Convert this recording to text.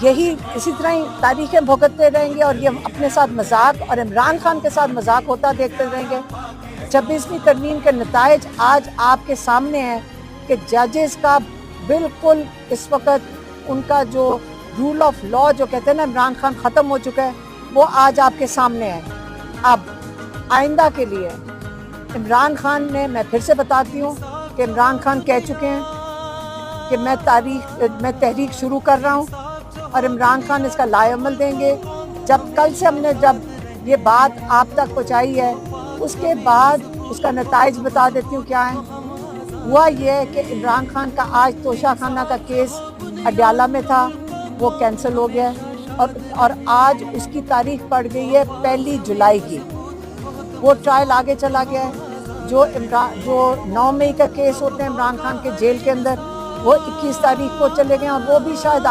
یہی اسی طرح ہی تاریخیں بھگتتے رہیں گے اور یہ اپنے ساتھ مذاق اور عمران خان کے ساتھ مذاق ہوتا دیکھتے رہیں گے۔ 26ویں ترمیم کے نتائج آج آپ کے سامنے ہیں کہ ججز کا بالکل اس وقت ان کا جو رول آف لا جو کہتے ہیں نا عمران خان ختم ہو چکا ہے، وہ آج آپ کے سامنے ہے۔ اب آئندہ کے لیے عمران خان نے، میں پھر سے بتاتی ہوں کہ عمران خان کہہ چکے ہیں کہ میں تحریک شروع کر رہا ہوں اور عمران خان اس کا لائے عمل دیں گے۔ جب کل سے ہم نے جب یہ بات آپ تک پہنچائی ہے، اس کے بعد اس کا نتائج بتا دیتی ہوں کیا ہے۔ ہوا یہ ہے کہ عمران خان کا آج توشہ خانہ کا کیس اڈیالہ میں تھا، وہ کینسل ہو گیا اور آج اس کی تاریخ پڑ گئی ہے 1 جولائی کی۔ وہ ٹرائل آگے چلا گیا ہے۔ جو 9 مئی کا کیس ہوتے ہیں عمران خان کے جیل کے اندر، وہ 21 تاریخ کو چلے گئے اور وہ بھی شاید آگے